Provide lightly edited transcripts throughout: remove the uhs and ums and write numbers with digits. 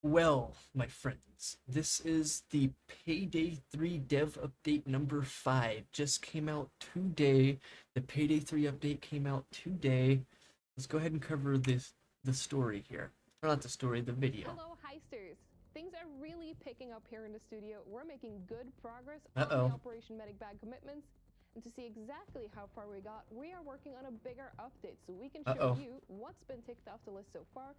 Well, my friends, this is the Payday 3 dev update number 5. Just came out today. The Payday 3 update came out today. Let's go ahead and cover the story here. Or not the story, the video. Hello, Heisters! Things are really picking up here in the studio. We're making good progress on the Uh-oh. Operation Medic Bag commitments. And to see exactly how far we got, we are working on a bigger update so we can show Uh-oh. you what's been ticked off the list so far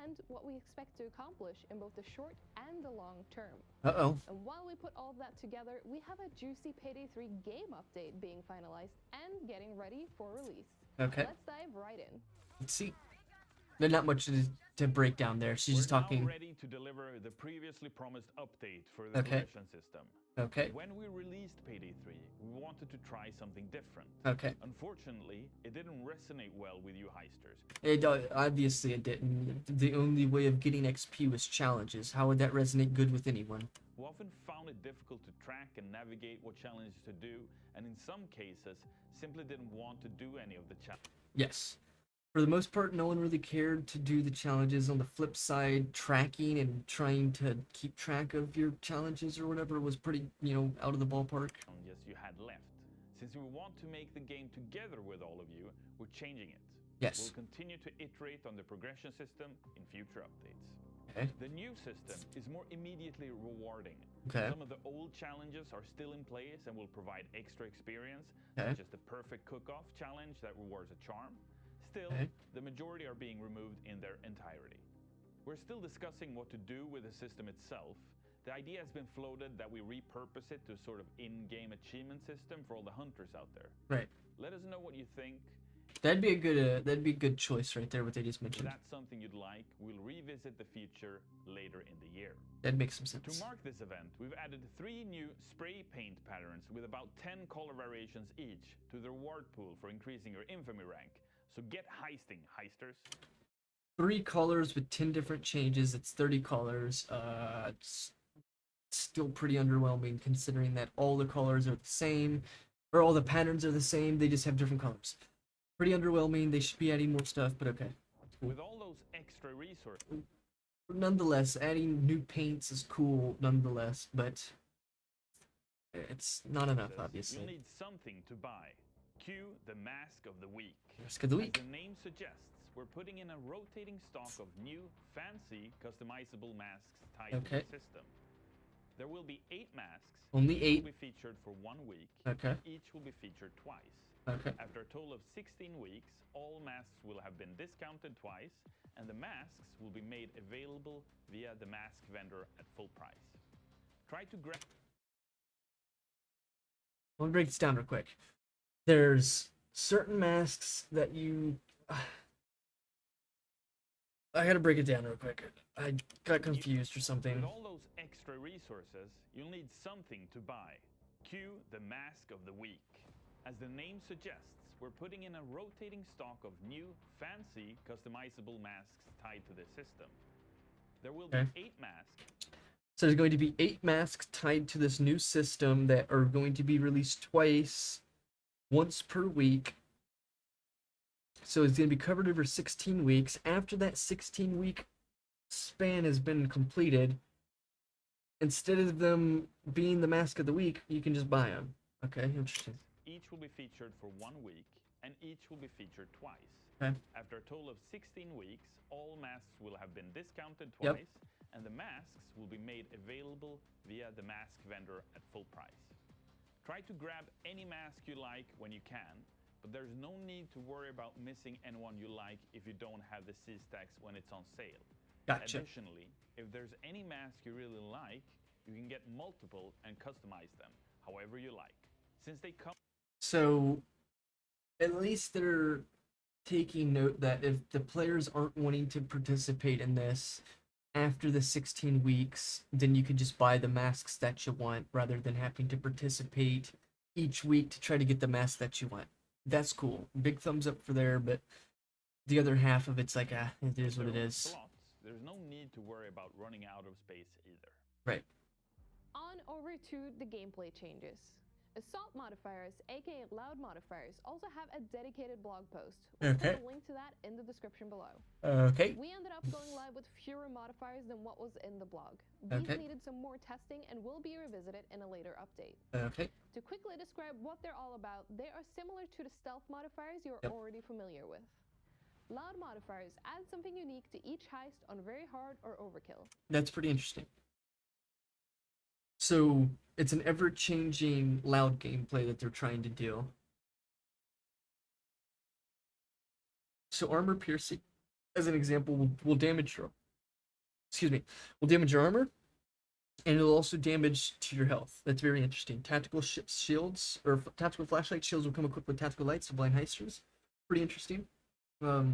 and what we expect to accomplish in both the short and the long term. Uh-oh. And while we put all of that together, we have a juicy Payday 3 game update being finalized and getting ready for release. Okay. Let's dive right in. Let's see. There's not much to break down there. She's just We're talking. now ready to deliver the previously promised update for the Okay. progression system. Okay. When we released Payday 3, we wanted to try something different. Okay. Unfortunately, it didn't resonate well with you heisters. Obviously it didn't. The only way of getting XP was challenges. How would that resonate good with anyone? We often found it difficult to track and navigate what challenges to do, and in some cases, simply didn't want to do any of the challenges. Yes. For the most part, no one really cared to do the challenges. On the flip side, tracking and trying to keep track of your challenges or whatever was pretty, out of the ballpark. You had left. Since we want to make the game together with all of you, we're changing it. Yes. We'll continue to iterate on the progression system in future updates. Okay. The new system is more immediately rewarding. Okay. Some of the old challenges are still in place and will provide extra experience, Okay. such as the perfect cook-off challenge that rewards a charm. Still, Okay. the majority are being removed in their entirety. We're still discussing what to do with the system itself. The idea has been floated that we repurpose it to a sort of in-game achievement system for all the hunters out there. Right. Let us know what you think. That'd be a good choice right there. What they just If mentioned. that's something you'd like, we'll revisit the feature later in the year. That makes some To sense. mark this event, we've added 3 new spray paint patterns with about 10 color variations each to the reward pool for increasing your infamy rank. So get heisting, heisters. 3 colors with 10 different changes. It's 30 colors. It's still pretty underwhelming considering that all the colors are the same, or all the patterns are the same. They just have different colors. Pretty underwhelming. They should be adding more stuff, but okay. With all those extra resources, Nonetheless, adding new paints is cool nonetheless, but it's not enough, you'll obviously. need something to buy. Cue the Mask of the Week. Mask of the Week. As the name suggests, we're putting in a rotating stock of new, fancy, customizable masks tied to the system. There will be 8 masks. Only Each 8. will be featured for 1 week. Okay. Each will be featured twice. Okay. After a total of 16 weeks, all masks will have been discounted twice, and the masks will be made available via the mask vendor at full price. Try to grab. Let me break this down real quick. There's certain masks that you. I gotta break it down real quick. I got confused or something. With all those extra resources, you'll need something to buy. Cue the Mask of the Week. As the name suggests, we're putting in a rotating stock of new, fancy, customizable masks tied to the system. There will be 8 masks. So there's going to be 8 masks tied to this new system that are going to be released twice, once per week. So it's going to be covered over 16 weeks. After that 16-week span has been completed, instead of them being the mask of the week, you can just buy them. Okay, interesting. Each will be featured for 1 week, and each will be featured twice. Okay. After a total of 16 weeks, all masks will have been discounted twice, and the masks will be made available via the mask vendor at full price. Try to grab any mask you like when you can, but there's no need to worry about missing anyone you like if you don't have the C-stacks when it's on sale. Gotcha. Additionally, if there's any mask you really like, you can get multiple and customize them however you like. Since they come. So, at least they're taking note that if the players aren't wanting to participate in this after the 16 weeks, then you can just buy the masks that you want rather than having to participate each week to try to get the mask that you want. That's cool. Big thumbs up for there, but the other half of it's like, it is what it is. Slots, there's no need to worry about running out of space either. Right. On over to the gameplay changes. Assault modifiers, aka loud modifiers, also have a dedicated blog post. We'll put a link to that in the description below. Okay. We ended up going live with fewer modifiers than what was in the blog. These Okay. needed some more testing and will be revisited in a later update. Okay. To quickly describe what they're all about, they are similar to the stealth modifiers you're Yep. already familiar with. Loud modifiers add something unique to each heist on very hard or overkill. That's pretty interesting. So it's an ever-changing loud gameplay that they're trying to do. So armor piercing, as an example, will damage your, will damage your armor, and it'll also damage to your health. That's very interesting. Tactical shields or tactical flashlight shields will come equipped with tactical lights to blind heisters. Pretty interesting. Not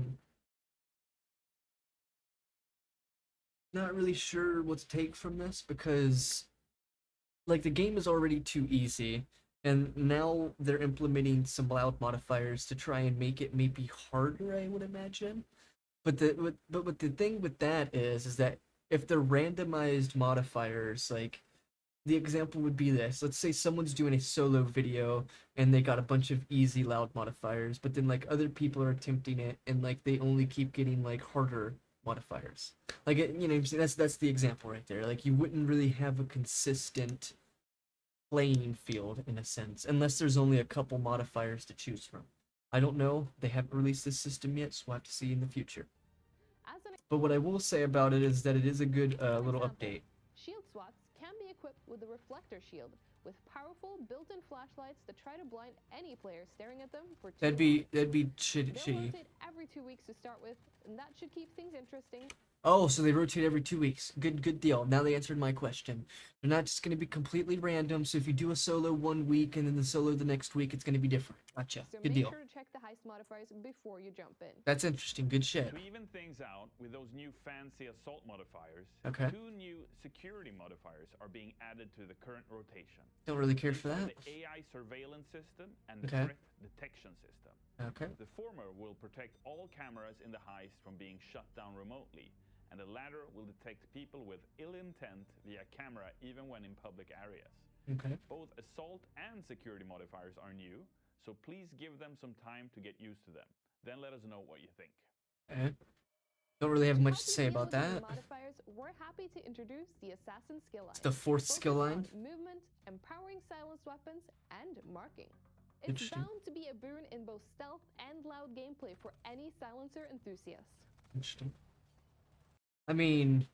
really sure what to take from this because, like, the game is already too easy, and now they're implementing some loud modifiers to try and make it maybe harder, I would imagine. But what the thing with that is that if they're randomized modifiers, like the example would be this. Let's say someone's doing a solo video and they got a bunch of easy loud modifiers, but then like other people are attempting it and like they only keep getting like harder modifiers. Like you know, that's the example right there. Like you wouldn't really have a consistent playing field in a sense unless there's only a couple modifiers to choose from. I don't know. They haven't released this system yet, so we'll have to see in the future. But what I will say about it is that it is a good little update. Shield SWATs can be equipped with the reflector shield, with powerful built-in flashlights that try to blind any player staring at them for too That'd long. be They'll shitty. rotate every 2 weeks to start with, and that should keep things interesting. Oh, so they rotate every 2 weeks. Good deal. Now they answered my question. They're not just going to be completely random. So if you do a solo 1 week and then the solo the next week, it's going to be different. Gotcha. So Good make deal. sure to check the heist modifiers before you jump in. That's interesting. Good shit. To even things out with those new fancy assault modifiers, Okay. 2 new security modifiers are being added to the current rotation. Don't really care for These are that. the AI surveillance system and the Okay. threat detection system. Okay. The former will protect all cameras in the heist from being shut down remotely, and the latter will detect people with ill intent via camera even when in public areas. Okay. Both assault and security modifiers are new, so please give them some time to get used to them. Then let us know what you think. Okay. Don't really have much help to you say deal about with the new that. Modifiers, we're happy to introduce the Assassin skill line. It's the fourth Focused skill line. on movement, empowering silenced weapons, and marking. It's Interesting. bound to be a boon in both stealth and loud gameplay for any silencer enthusiast. Interesting. I mean,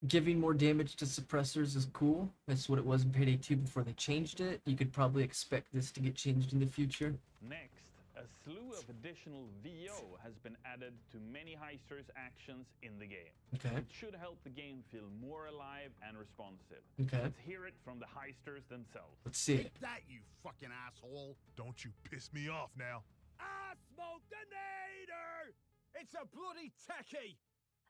giving more damage to suppressors is cool. That's what it was in Payday 2 before they changed it. You could probably expect this to get changed in the future. Next, a slew of additional VO has been added to many heisters' actions in the game. Okay. It should help the game feel more alive and responsive. Okay. Let's hear it from the heisters themselves. Let's see it. Take that, you fucking asshole! Don't you piss me off now. I smoked a nader! It's a bloody techie!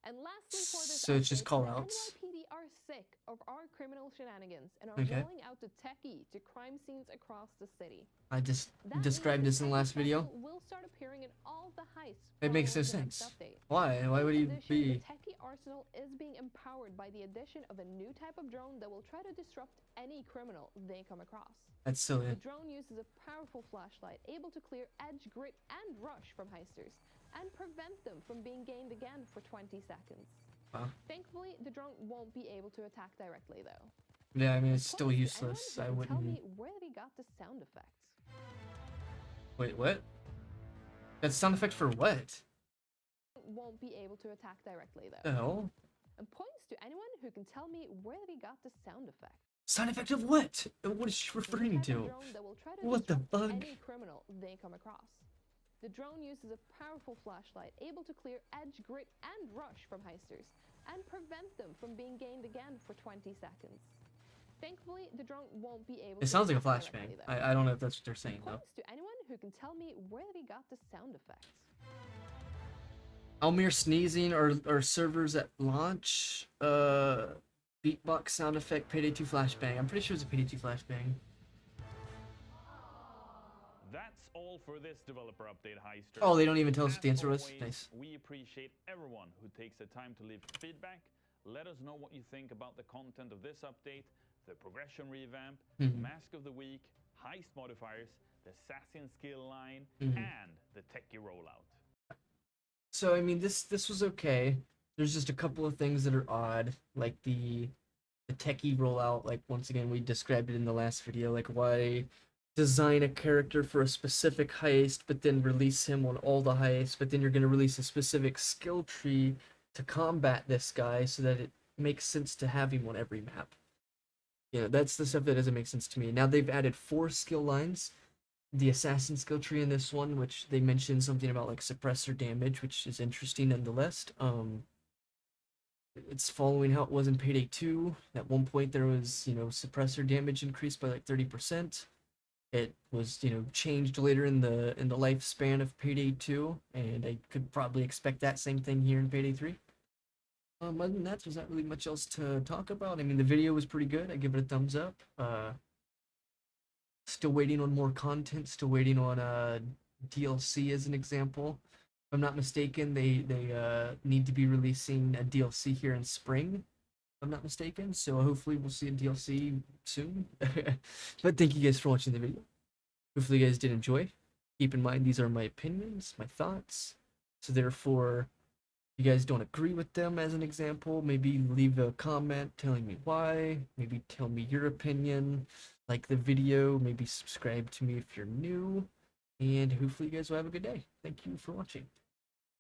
And lastly, for this So it's just update, call-outs. the NYPD are sick of our criminal shenanigans and are Okay. rolling out the techie to crime scenes across the city. I just That described means this in the Techie last video. Special will start appearing in all the heists. It makes no following the next sense. update. Why? Why would he In addition, be? the techie arsenal is being empowered by the addition of a new type of drone that will try to disrupt any criminal they come across. That's silly. The drone uses a powerful flashlight able to clear edge, grit, and rush from heisters and prevent them from being gained again for 20 seconds. Wow. Thankfully, the drone won't be able to attack directly, though. Yeah, I mean, it's still Points to useless. I anyone who can wouldn't. Tell me where we got the sound effects. Wait, what? That's sound effect for what? Won't be able to attack directly, The though. hell? And points to anyone who can tell me where we got the sound effect. Sound effect of what? What is she referring Type of to? drone that will try to What the disrupt fuck? any criminal they come across. The drone uses a powerful flashlight able to clear edge, grit, and rush from heisters and prevent them from being gained again for 20 seconds. Thankfully, the drone won't be able It to sounds like a attack flashbang. directly, though. I don't know if that's what they're saying though. Points to anyone who can tell me where we got the sound effects. Almir sneezing or servers at launch. Beatbox sound effect. Payday 2 flashbang. I'm pretty sure it's a Payday 2 flashbang. That's all for this developer update, heisters. Oh, they don't even tell us what the As answer was. always, Nice. We appreciate everyone who takes the time to leave feedback. Let us know what you think about the content of this update, the progression revamp, Mhm. Mask of the Week, heist modifiers, the assassin skill line, Mhm. and the techie rollout. So I mean, this was okay. There's just a couple of things that are odd, like the techie rollout. Like once again, we described it in the last video. Like why design a character for a specific heist, but then release him on all the heists, but then you're gonna release a specific skill tree to combat this guy so that it makes sense to have him on every map. You know, that's the stuff that doesn't make sense to me. Now they've added 4 skill lines. The assassin skill tree in this one, which they mentioned something about like suppressor damage, which is interesting nonetheless. It's following how it was in Payday 2. At one point there was, you know, suppressor damage increased by like 30%. It was, you know, changed later in the lifespan of Payday 2, and I could probably expect that same thing here in Payday 3. Other than that, there's not really much else to talk about. I mean, the video was pretty good. I give it a thumbs up. Still waiting on more content. Still waiting on DLC as an example. If I'm not mistaken, they need to be releasing a DLC here in spring. If I'm not mistaken, so hopefully we'll see a DLC soon. But thank you guys for watching the video. Hopefully you guys did enjoy. Keep in mind these are my opinions, my thoughts. So therefore, if you guys don't agree with them as an example, maybe leave a comment telling me why. Maybe tell me your opinion. Like the video, maybe subscribe to me if you're new. And hopefully you guys will have a good day. Thank you for watching.